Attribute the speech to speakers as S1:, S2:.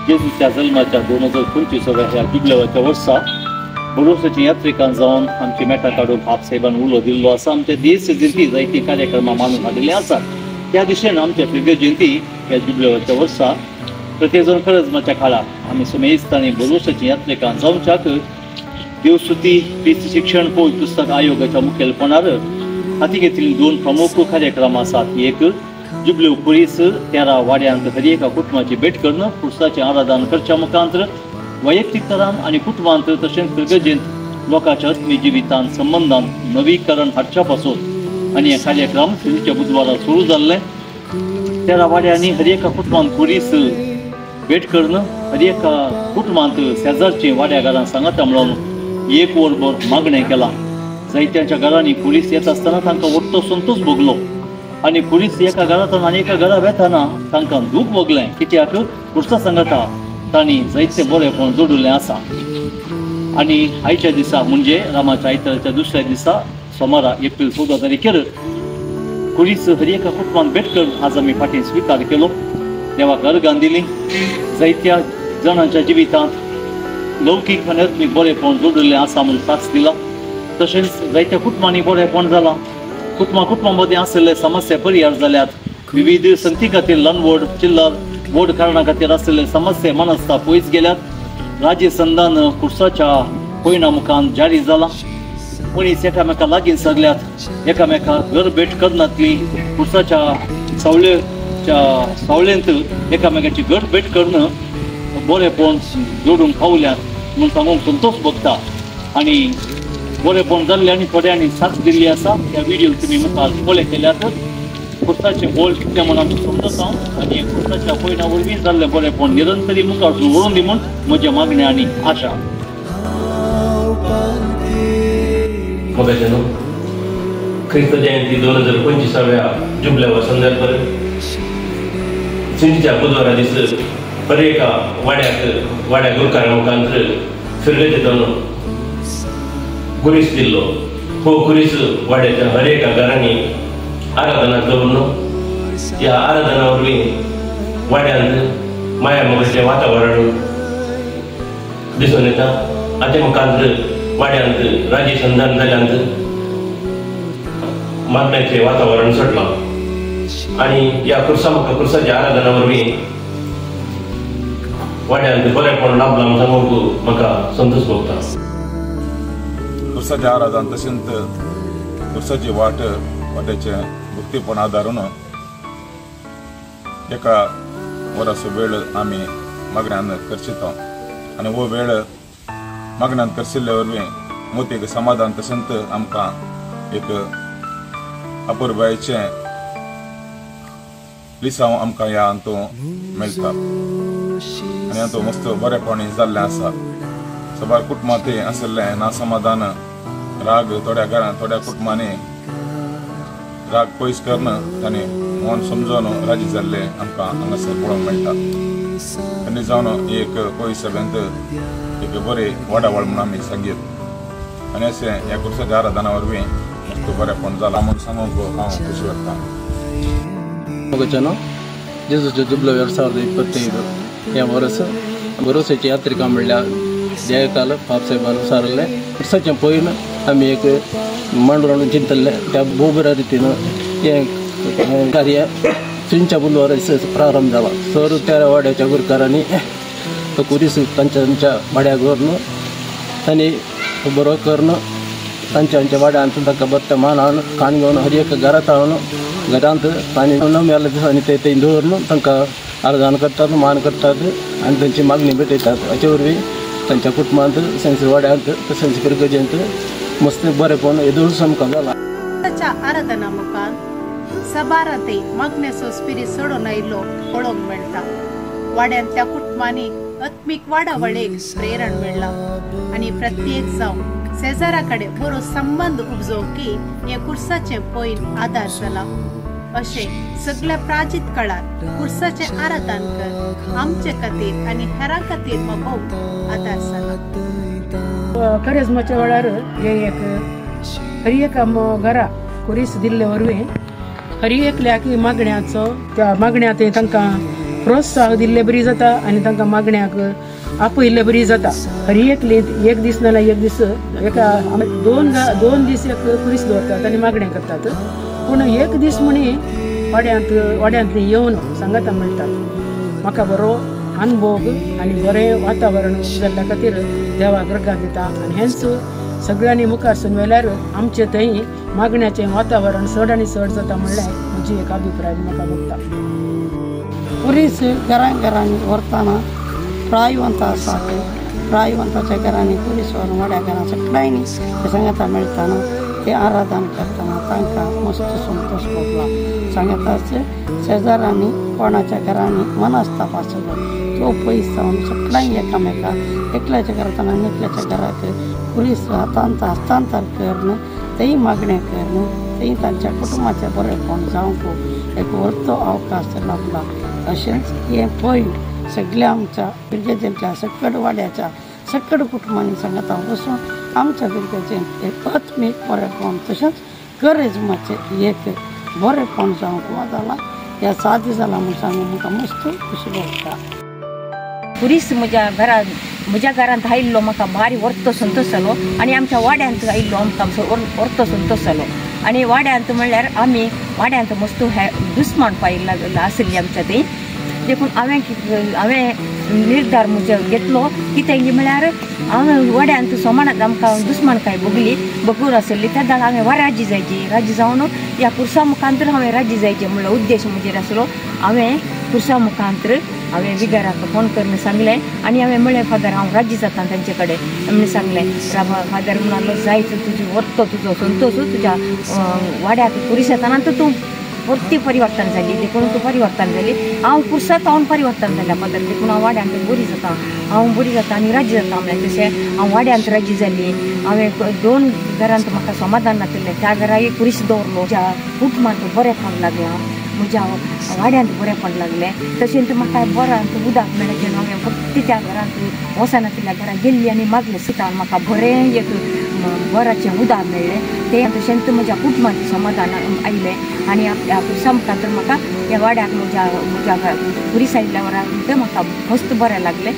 S1: जेजूच्या जल्माच्या 2025व्या ह्या जुबल्याच्या वर्सा भरोसाची यात्रेकान जावन आमची मेटा काडून आपसाहेबान उलो दिल्लो आसा। आमच्या देश जयंती जायती कार्यक्रमां मानून हाडिल्ले आसात। त्या दिशेन आमच्या फिरगे जयंती ह्या जुबल्याच्या वर्सा प्रत्येक जण खरंच माच्या काळात आम्ही सुमेस्तांनी भरोसाची यात्रेकान जावच्याक देवस्तुती क्रिस्त शिक्षण पोच पुस्तक आयोगाच्या मुखेलपणान हाती घेतलेली 2 प्रमुख कार्यक्रम आसात। एक जुबल्यो पुरीस 13 वाड्यांत हर एका कुटुंबाची भेट करणं, पुरुषाचे आराधन करच्या मुखांतर वैयक्तीक तरान आणि कुटुंबांत तशेंच फिरगजेंत लोकांच्या आत्मीय जिवितांत संबंधांत नवीकरण हाडच्या पासून आणि हे कार्यक्रम फुडच्या बुधवारा सुरू जाल्ले। 13 वाड्यांनी हर एका कुटुंबांत पुरीस भेट करणं, हर एका कुटुंबांत शेजारचे वाड्यागारांक सांगाता मेळोवन 1 वरभर मागणें केला। जायत्यांच्या घरांनी पुलीस येत असताना तांकां वट्टो संतोष भोगलो आणि पुलीस एका घरांतून आनी एका घरा वेताना तांकां दूख भोगलें, कित्याक पुरसा सांगता तांणी जायते बरेपण जोडिल्लें आसा। आणि आयच्या दिसा म्हणजे रामाच्या आयताराच्या दुसऱ्या दिसा सोमारा एप्रिल 14 तारखेर पुलीस हर एका कुटुंबांत भेट करून आज आमी फाटीं स्विकार केलो। देवाक अर्घां दिली। जायत्या जणांच्या जिवितांत लौकीक आनी आत्मीक बरेपण जोडिल्लें आसा म्हूण साक्ष दिला। तशेंच जायत्या कुटुंबांनी बरेपण जालां। कुटुंबांमध्ये आशिल्ले समस्या परिहार जाल्यात। विविध संगती खातीर ल्हान व्हड चिल्लर व्हड कारणां खातीर आशिल्ले समस्या मनस्ताप पयस गेल्यात। राज्य संधान खुर्साच्या पयणा मुखान जारी जाला। मनीस एकामेका लागीं सरल्यात। एकामेकाक घर भेट करनातली खुर्साच्या सावळेंत एकामेकाची घर भेट करणं बरेपण जोडूंक पावल्यात म्हूण सांगूंक संतोष भोगता। आणि बरेपण जाल्ले आनी थोड्यांनी साथ दिल्ली आसा। त्या व्हिडिओ तुमी मुखार पळय केल्यात। खुर्साचें बोल कितें म्हूण आमी समजता आनी खुर्साच्या पयणा वरवीं जाल्लें बरेपण निरंतरी मुखार व्हरून दी म्हूण म्हज्या मागण्या आनी आशा।
S2: क्रिस्त जयंती 2025व्या जुबल्या वर्सांदर सिंधीच्या बुधवारा दीस हर एका वाड्या गुरकारा मुखांतर फिरगजेतून कुरीस दिल्लो। हो कुरीस वाड्याच्या हर एका घरांनी आराधना करून ह्या आराधना वरवीं वाड्यांत माया मोगाचें वातावरण दिसून येता। हाचे मुखांतर वाड्यांत राज्य संधान जाल्यांत मागण्याचें वातावरण सुटलां आनी ह्या खुर्साच्या आराधना वरवीं वाड्यांत बरेपण लाभलां म्हूण सांगूंक म्हाका संतोष भोगता।
S3: खुर्साच्या आराधन तशेंच खुर्साची वाट्याचे भक्तीपण आदारून एका वराचो वेळ आमी मागण्यांत करचिता आनी हो वेळ मागण्यांत करशिल्ले वरवीं मोतीक समाधान तशेंच आमकां एक अपुरबायेचें लिसांव आमकां ह्या हातूंत मेळटा आनी हातूंत मस्त बरेपण जाल्लें आसा। सबार कुटुंबांत आशिल्लें नासमाधान राग थोड्या कुटुंबांनी राग पयस करणं तांणी मन समजून राजी जाल्ले आमकां हांगासर पळोवंक मेळटा। आनी जावन एक पयस सभेंत एक बरी वडावळ म्हूण आमी सांगीत आनी अशें ह्या खुर्साच्या आराधना वरवीं मस्त बरेपण जालां म्हूण सांगूंक हांव खुशी वाटता।
S4: जेजूच्या जुबल्या 2025 ह्या वर्स भरोसाची यात्रिका म्हणल्यार देयकाल आपसाहेबान सारले। खुर्साच्या पयलीं आमी एक मांडून चिंतल्ले त्या भोव बऱ्या रितीन हें कार्य सिंधीच्या बुधवारा प्रारंभ जाला। सर 13 वाड्याच्या गुरकारांनी तो कुरीस तांच्या वाड्याक व्हरून तांणी बरो करून तांच्या वाड्यांत तांकां बरें मानान कान घेवन हर एक घरांत तांणी 9 दिसांनी ते दवरून तांकां आराधना करतात, मान करतात आनी तांची मागणी भेटयतात। हाचे वरवीं तांच्या कुटुंबांत तशेंच वाड्यांत तशेंच फिरगजेंत मस्त बरेपण येदूळ आमकां जाला।
S5: आराधना मुखार सबारांतय मागण्याचो स्पिरीट सोडून आयिल्लो पळोवंक मेळटा। वाड्यांतल्या कुटुंबांनी आत्मीक वाडावळेक प्रेरण मेळ्ळा आनी प्रत्येक जावन शेजारा कडेन बरो संबंध उपजोवंकी हे खुर्साचें पयलीं आदार जाला। अशें सगळ्या प्राचीन काळात खुर्साचें आराधन कर आमचे खातीर आनी हेरां खातीर मोभोव आदार जाला।
S6: करेजमाच्या वेळार हे एक हर एक घरा कुरीस दिल्ले वरवीं हर एकल्याक मागण्याचो त्या मागण्यात तांकां प्रोत्साह दिल्ले बरी जाता आनी तांकां मागण्याक आपयल्ले बरी जाता. हर एक दीस नाल्या एक दीस एका दोन दीस एक कुरीस दवरतात आनी मागणें करतात. पूण एक दीस म्हणी वाड्यांतली येवन सांगाता मेळटात. म्हाका बरो अनुभव आनी बरें वातावरण जाल्ल्या खातीर देवाक रगार दिता. आनी हेंच सगळ्यांनी मुखार सुनवेल्यार आमचे थंय मागण्याचें वातावरण चड आनी चड जाता म्हणल्यार म्हजी एक अभिप्राय म्हाका भोगता.
S7: पुरीस घरांनी व्हरतना प्रायवंत आसात. प्रायवंताच्या घरांनी पुरीस व्हरून वाड्या घरां सगळ्यांनी ते सांगता मेळटाना ते आराधन करतना तांकां मस्त संतोष भोगला. सांगताच शेजाऱ्यांनी कोणाच्या घरांनी मनस्ताप आसलो तो पयस जावन सगळ्यांक एकामेकाक एकल्याच्या घरांतल्यान आनी एकल्याच्या घराक पुरीस हस्तांतर करून तेय मागणें करून तेय तांच्या कुटुंबाचें बरेंपण जावंक एक व्हडलो अवकाश लाभला. अशेंच हें पॉयंट सगळ्या आमच्या बिरगेच्या सकड वाड्याच्या सकड कुटुंबांनी सांगता वचून आमच्या बिरगेचें एक आत्मीक बरेंपण तशेंच करेजमाचें एक बरेंपण जावंक जालां. ह्या सादी जालां म्हूण सांगून म्हाका मस्त खुशी भोगता.
S8: पुरीस म्हज्या घरांत आयिल्लो म्हाका भारी व्हडलो संतोश जालो आनी आमच्या वाड्यांत आयिल्लो आमकां व्हडलो संतोश जालो. आनी वाड्यांत म्हणल्यार आमी वाड्यांत मस्त दुस्मान पायिल्लो आसली आमच्या थंय. देखून हांवें निर्धार म्हजो घेतलो कित्याक म्हळ्यार हांवें वाड्यांत सोमानात आमकां दुस्मानकाय बगून आसली. त्या दाळ हांवें राजी जावन ह्या पुरसा मुखांतर हांवें राजी जायचें म्हणलो उद्देश म्हजेर आसलो. हांवें पुरसा मुखांतर हांवें विगाराक फोन करून सांगलें आनी हांवें म्हणलें फादर हांव राजी जाता तांचे कडेन. म्हणून सांगलें फादर म्हणालो जायतो तुजो व्हडलो तुजो संतोश तुज्या वाड्याक पुरीस येताना तूं व्हडली परिवर्तन जाली. देखून तूं परिवर्तन जाली. हांव पुरसांत हांव परिवर्तन जाल्या फादर. देखून हांव वाड्यांत बरी जाता हांव बरी जाता आनी राजी जाता. म्हणलें तशें हांव वाड्यांत राजी जाली. हांवें 2 घरांत म्हाका समाधान नाशिल्लें. त्या घरा एक पुरीस दवरलो. म्हज्या कुटुंबांत बरेंपण लागलां. म्हज्या वाड्यांत बरेंपण लागलें. तशेंच म्हाका बरांत उदक मेळ्ळें जेन्ना हांवें फक्त त्या घरांत वसनातल्या घरांत गेल्ली आनी मागलें सुद्दां म्हाका बरें एक बराचें उदक मेळ्ळें. तें तशेंच म्हज्या कुटुंबांत समाधान आयलें आनी ह्या पुरसा मुखांतर म्हाका ह्या वाड्याक म्हज्या पुरीस आयिल्ल्या वरांत म्हाका मस्त बरें लागलें.